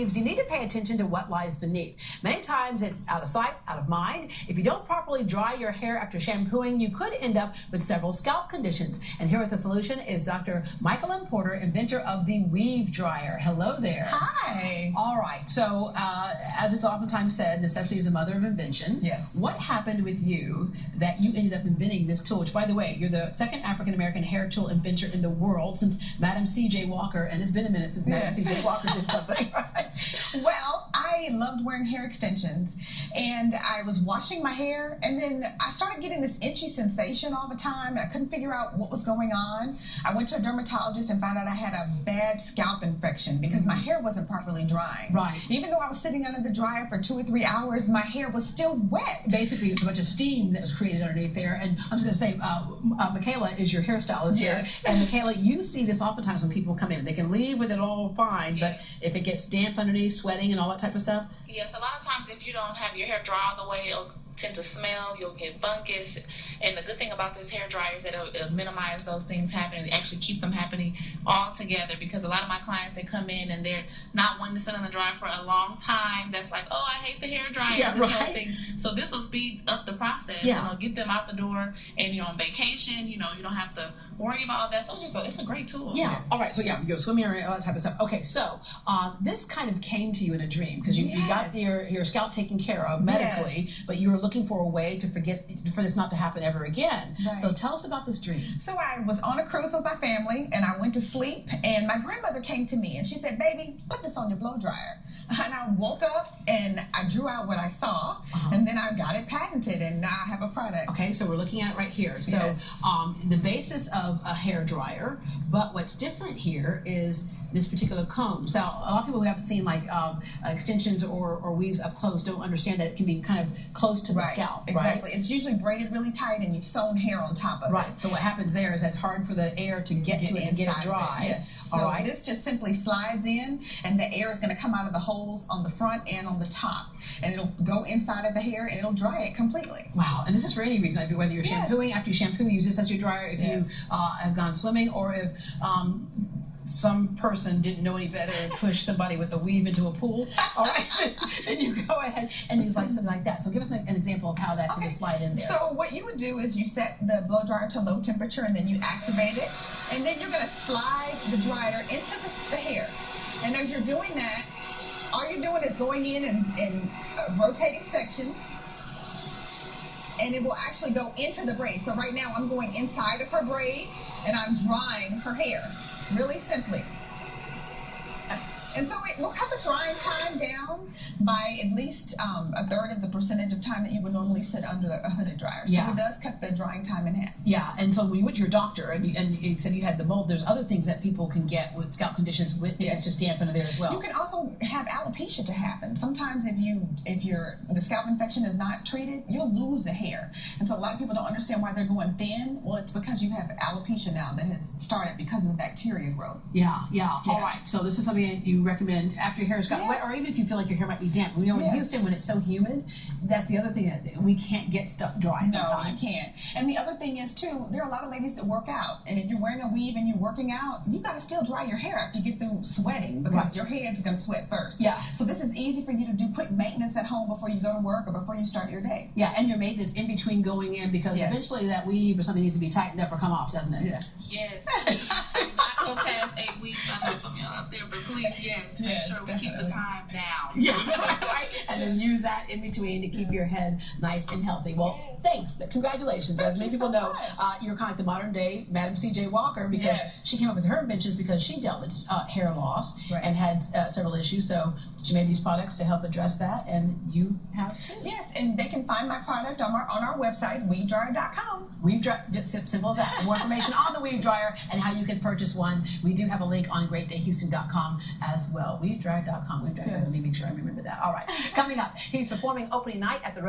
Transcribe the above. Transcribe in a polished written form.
waves, you need to pay attention to what lies beneath. Many times it's out of sight, out of mind. If you don't properly dry your hair after shampooing, you could end up with several scalp conditions. And here with the solution is Dr. Michael M. Porter, inventor of the weave dryer. Hello there. Hi. All right. So, as it's oftentimes said, necessity is the mother of invention. Yes. What happened with you that you ended up inventing this tool, which, by the way, you're the second African-American hair tool inventor in the world since Madam C.J. Walker, and it's been a minute since Madam C.J. Walker did something. Right? Well, I loved wearing hair extensions, and I was washing my hair, and then I started getting this itchy sensation all the time, and I couldn't figure out what was going on. I went to a dermatologist and found out I had a bad scalp infection because my hair wasn't properly drying. Right. Even though I was sitting under the dryer for 2 or 3 hours, my hair was still wet. Basically, it was a bunch of steam that was created underneath there. And I'm just going to say, Michaela is your hairstylist here. Yes. And Michaela, you see this oftentimes when people come in. They can leave with it all fine, but if it gets damp underneath, sweating and all that type of stuff. Yes, a lot of times if you don't have your hair dry all the way, it'll tend to smell, you'll get fungus. And the good thing about this hair dryer is that it'll minimize those things happening, actually keep them happening all together, because a lot of my clients, they come in and they're not wanting to sit on the dryer for a long time. That's like, oh, I hate the hair dryer. Yeah, this right. whole thing. So this will speed up the process. Yeah. And it'll get them out the door, and you're on vacation, you don't have to worry about all that. So it's a great tool. Yeah. All right. So you go swimming or all that type of stuff. Okay. So this kind of came to you in a dream because you got your scalp taken care of medically, but you were looking for a way to for this not to happen ever again. Right. So tell us about this dream. So I was on a cruise with my family, and I went to sleep, and my grandmother came to me, and she said, "Baby, put this on your blow dryer." And I woke up, and I drew out what I saw, and then I got it patented, and now I have a product. Okay, so we're looking at it right here. So the basis of a hair dryer, but what's different here is this particular comb. So a lot of people who haven't seen like extensions or weaves up close don't understand that it can be kind of close to the scalp. Exactly. Right? It's usually braided really tight, and you've sewn hair on top of it. Right. So what happens there is it's hard for the air to get to it to get it dry. Yes. All so right. this just simply slides in, and the air is going to come out of the holes on the front and on the top, and it'll go inside of the hair, and it'll dry it completely. Wow. And this is for any reason, like whether you're shampooing, after you shampoo, use this as your dryer. If you have gone swimming, or if some person didn't know any better and pushed somebody with a weave into a pool, all right, then you go ahead and use like something like that. So give us an example of how that can just slide in there. So what you would do is you set the blow dryer to low temperature, and then you activate it, and then you're going to slide the dryer into the hair. And as you're doing that, all you're doing is going in rotating sections, and it will actually go into the braid. So right now I'm going inside of her braid, and I'm drying her hair. Really simply. And so it will cut the drying time down by at least a third of the percentage of time that you would normally sit under a hooded dryer. So it does cut the drying time in half. Yeah, and so when you went to your doctor and you said you had the mold, there's other things that people can get with scalp conditions with it's just damp under there as well. You can also have alopecia to happen. Sometimes if the scalp infection is not treated, you'll lose the hair. And so a lot of people don't understand why they're going thin. Well, it's because you have alopecia now that has started because of the bacteria growth. Yeah. All right. So this is something that you recommend after your hair's gotten wet, or even if you feel like your hair might be damp. We know in Houston, when it's so humid, that's the other thing that we can't get stuff dry sometimes. No, you can't. And the other thing is, too, there are a lot of ladies that work out. And if you're wearing a weave and you're working out, you got to still dry your hair after you get through sweating, because your head's going to sweat first. Yeah. So this is easy for you to do quick maintenance at home before you go to work or before you start your day. Yeah, and your maintenance in between going in, because eventually that weave or something needs to be tightened up or come off, doesn't it? Yeah. Yes. Not go past 8 weeks. I know some of y'all out there, but please, make sure we keep the time down. Yeah, right. And then use that in between to keep your head nice and healthy. Well, thanks. Congratulations. As many people know, you're kind of the modern day Madam C.J. Walker, because she came up with her inventions because she dealt with hair loss and had several issues. So she made these products to help address that, and you have too. Yes, and they can find my product on our website, weavedryer.com. Weave dryer, simple as that. For more information on the weave dryer and how you can purchase one, we do have a link on greatdayhouston.com as well. Weavedryer.com. Weave dryer. Let me make sure I remember that. All right. Coming up, he's performing opening night at the